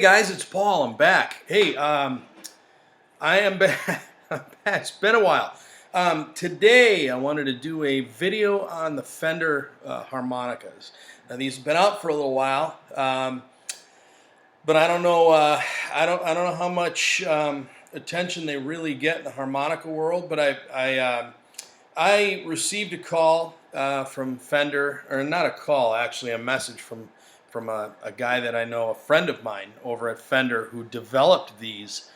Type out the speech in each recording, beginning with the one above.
guys, it's Paul. I'm back. Hey, I am back. It's been a while. Today I wanted to do a video on the Fender harmonicas. Now these have been out for a little while, but I don't know. I don't know how much attention they really get in the harmonica world. But I received a call from Fender, or not a call, actually, a message from a guy that I know, a friend of mine over at Fender, who developed these.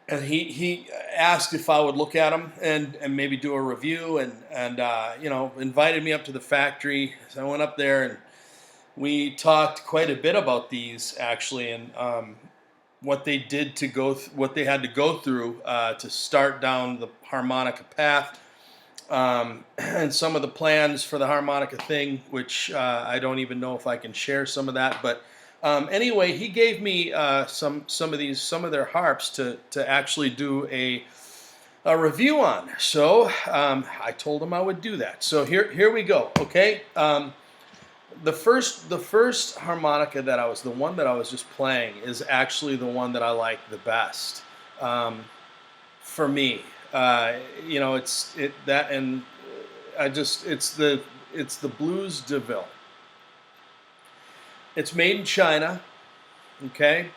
And he asked if I would look at them and maybe do a review, and invited me up to the factory. So I went up there and we talked quite a bit about these, actually, and what they did to what they had to go through to start down the harmonica path, and some of the plans for the harmonica thing, which I don't even know if I can share some of that, but. Anyway, he gave me some of their harps to actually do a review on. So I told him I would do that. So here we go. Okay. The first harmonica the one that I was just playing, is actually the one that I like the best. For me, it's the Blues DeVille. It's made in China, okay?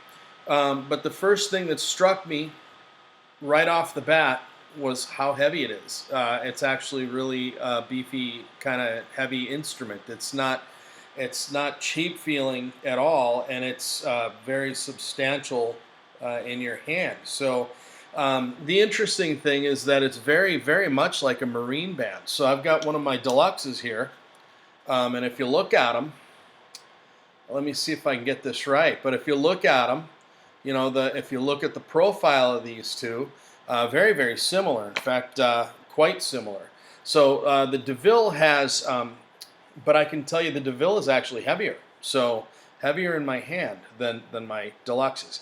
But the first thing that struck me right off the bat was how heavy it is. It's actually really beefy, kind of heavy instrument. It's not cheap feeling at all, and it's very substantial in your hand. So the interesting thing is that it's very, very much like a marine band. So I've got one of my deluxes here, and if you look at them, let me see if I can get this right. But if you look at them, if you look at the profile of these two, very, very similar. In fact, quite similar. So the DeVille has, but I can tell you the DeVille is actually heavier. So heavier in my hand than my Deluxes.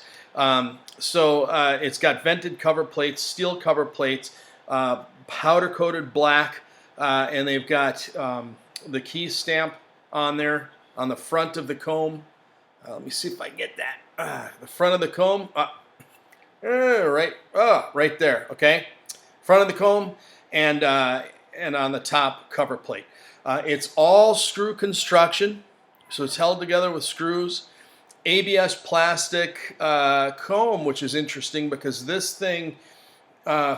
It's got vented cover plates, steel cover plates, powder coated black, and they've got the key stamp on there. On the front of the comb, let me see if I can get that. The front of the comb, right there. Okay, front of the comb, and on the top cover plate. It's all screw construction, so it's held together with screws. ABS plastic comb, which is interesting because this thing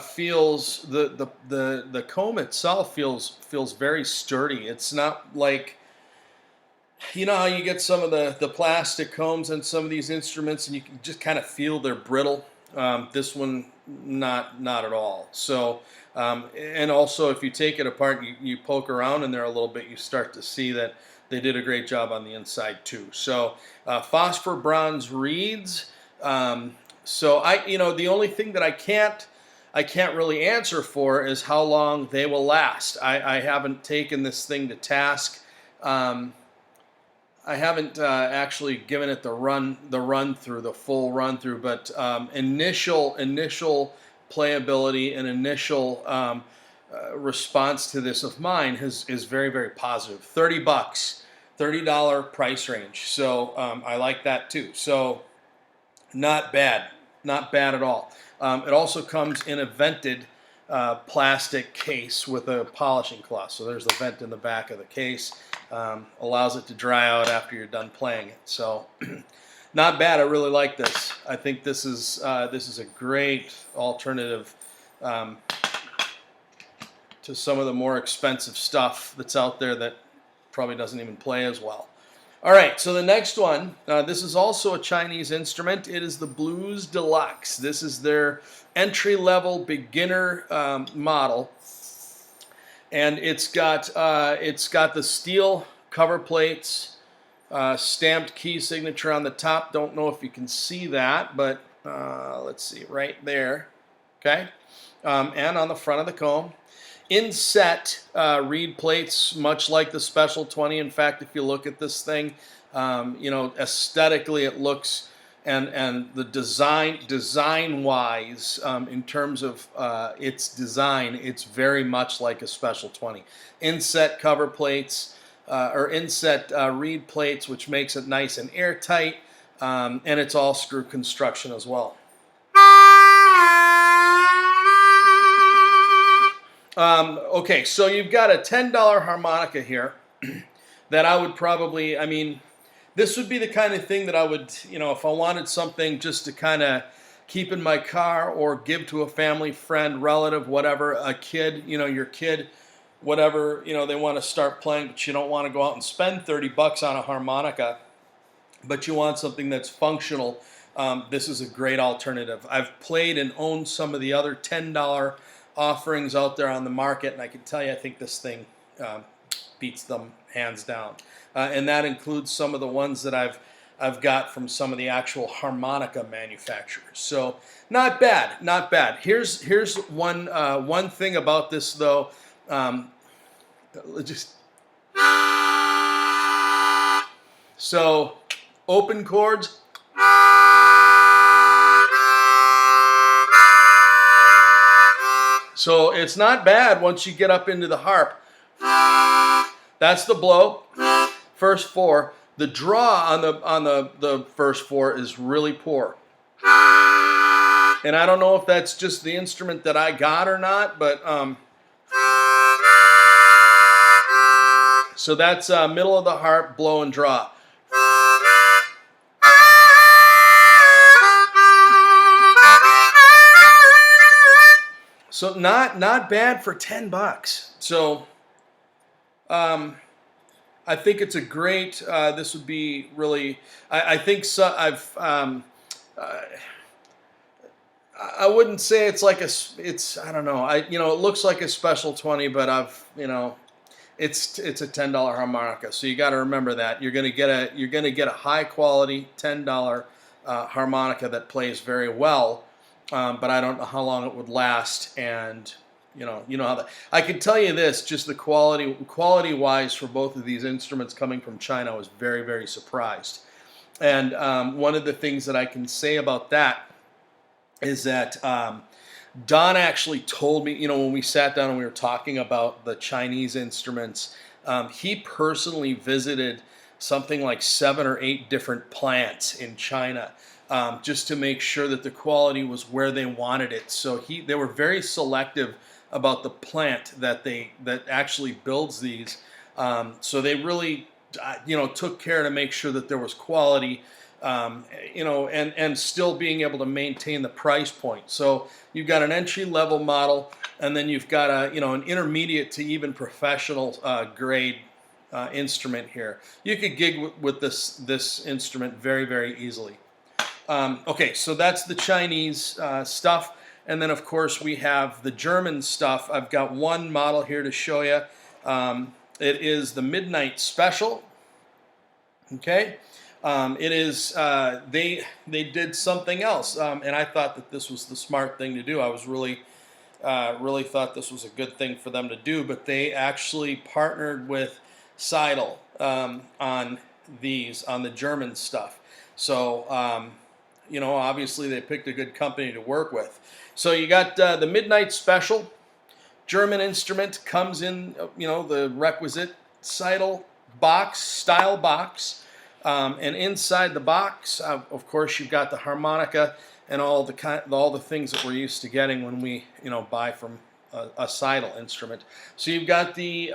feels the comb itself feels very sturdy. It's not like. You know how you get some of the plastic combs on some of these instruments, and you can just kind of feel they're brittle. This one, not at all. So, and also if you take it apart, you poke around in there a little bit, you start to see that they did a great job on the inside too. So, phosphor bronze reeds. So the only thing that I can't really answer for is how long they will last. I haven't taken this thing to task. I haven't actually given it the full run through, but initial playability and initial response to this of mine is very, very positive. $30, $30 price range. So I like that too. So not bad at all. It also comes in a vented plastic case with a polishing cloth. So there's the vent in the back of the case. Allows it to dry out after you're done playing it. So not bad. I really like this. I think this is a great alternative to some of the more expensive stuff that's out there that probably doesn't even play as well. All right, so the next one, this is also a Chinese instrument. It is the Blues Deluxe. This is their entry-level beginner model. And it's got the steel cover plates, stamped key signature on the top. Don't know if you can see that, but let's see, right there. Okay, and on the front of the comb, inset reed plates, much like the Special 20. In fact, if you look at this thing, aesthetically it looks. And the design-wise, in terms of its design, it's very much like a Special 20. Inset cover plates, or inset reed plates, which makes it nice and airtight, and it's all screw construction as well. Okay, so you've got a $10 harmonica here that I would probably, I mean, this would be the kind of thing that I would, you know, if I wanted something just to kind of keep in my car or give to a family, friend, relative, whatever, a kid, you know, your kid, whatever, you know, they want to start playing, but you don't want to go out and spend 30 bucks on a harmonica, but you want something that's functional. This is a great alternative. I've played and owned some of the other $10 offerings out there on the market, and I can tell you, I think this thing beats them hands down. And that includes some of the ones that I've got from some of the actual harmonica manufacturers. So not bad, not bad. Here's one thing about this though. So open chords. So it's not bad once you get up into the harp. That's the blow. First four. The draw on the first four is really poor. And I don't know if that's just the instrument that I got or not, but so that's middle of the harp, blow and draw. So not bad for 10 bucks. So I think it's a great. This would be really. I think so. I wouldn't say it's like a. It's I don't know. It looks like a special 20, but it's a $10 harmonica. So you got to remember that you're gonna get a high quality $10 harmonica that plays very well. But I don't know how long it would last, and you know how that. I can tell you this: just the quality-wise for both of these instruments coming from China, I was very, very surprised. And one of the things that I can say about that is that Don actually told me, when we sat down and we were talking about the Chinese instruments, he personally visited something like 7 or 8 different plants in China. Just to make sure that the quality was where they wanted it. So they were very selective about the plant that actually builds these. So they really, took care to make sure that there was quality, and still being able to maintain the price point. So you've got an entry-level model, and then you've got an intermediate to even professional grade instrument here. You could gig with this instrument very, very easily. Okay, so that's the Chinese stuff, and then of course we have the German stuff. I've got one model here to show you. It is the Midnight Special. Okay, it is they did something else, and I thought that this was the smart thing to do. I was really thought this was a good thing for them to do, but they actually partnered with Seidel on the German stuff. So. Obviously they picked a good company to work with. So you got the Midnight Special, German instrument, comes in, the requisite Seidel style box. And inside the box, of course, you've got the harmonica and all the things that we're used to getting when we, buy from a Seidel instrument. So you've got the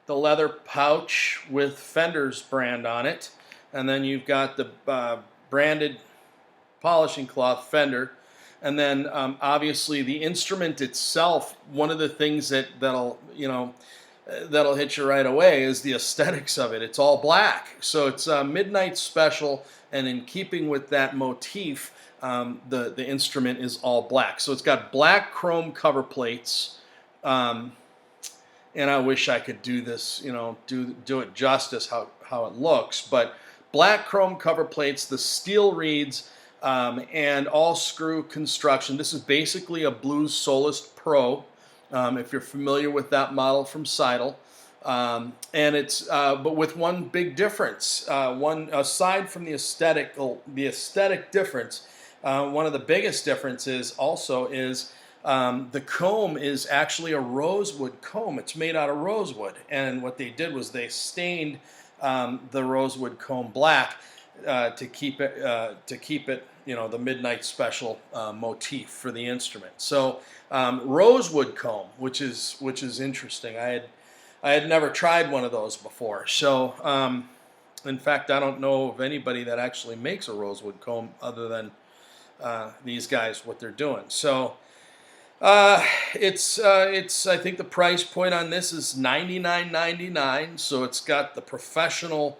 leather pouch with Fender's brand on it, and then you've got the branded polishing cloth Fender, and then obviously the instrument itself. One of the things that'll hit you right away is the aesthetics of it. It's all black, so it's a Midnight Special, and in keeping with that motif, the instrument is all black. So it's got black chrome cover plates, and I wish I could do this, do it justice how it looks, but black chrome cover plates, the steel reeds, and all screw construction. This is basically a Blues Solist Pro, if you're familiar with that model from Seidel. And it's but with one big difference. One aside from the aesthetic difference, one of the biggest differences also is The comb is actually a rosewood comb. It's made out of rosewood, and what they did was they stained the rosewood comb black to keep it, you know, the Midnight Special motif for the instrument. So rosewood comb, which is interesting. I had never tried one of those before. So in fact, I don't know of anybody that actually makes a rosewood comb other than these guys, what they're doing. So it's I think the price point on this is $99.99. So it's got the professional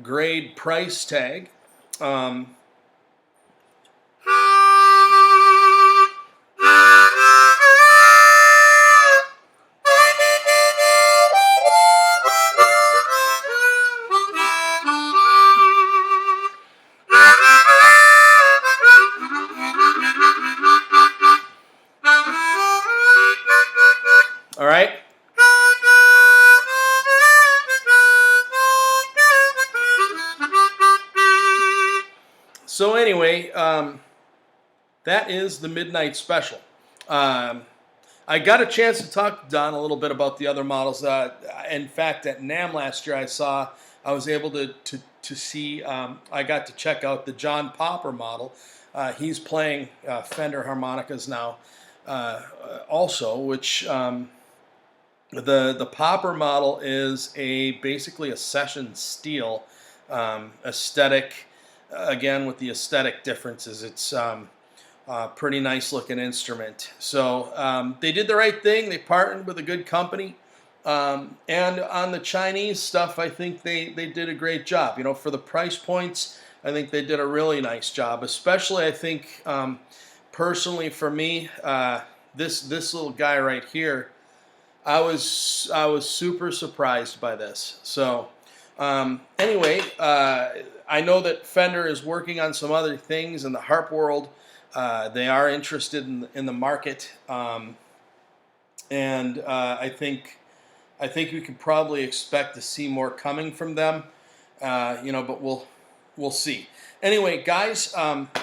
grade price tag. All right. So anyway, that is the Midnight Special. I got a chance to talk to Don a little bit about the other models. In fact, at NAMM last year, I was able to see. I got to check out the John Popper model. He's playing Fender harmonicas now, also, which the Popper model is basically a session steel aesthetic. Again, with the aesthetic differences, it's pretty nice looking instrument. So they did the right thing. They partnered with a good company. And on the Chinese stuff, I think they did a great job. You know, for the price points, I think they did a really nice job. Especially, I think, personally for me, this little guy right here, I was super surprised by this. So anyway, I know that Fender is working on some other things in the harp world. They are interested in the market, and I think we could probably expect to see more coming from them. You know, but we'll see. Anyway, guys,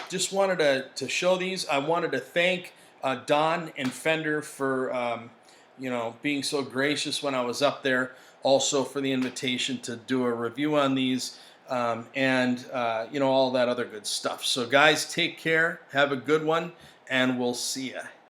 just wanted to show these. I wanted to thank Don and Fender for you know, being so gracious when I was up there. Also for the invitation to do a review on these. And you know, all that other good stuff. So guys, take care, have a good one, and we'll see ya.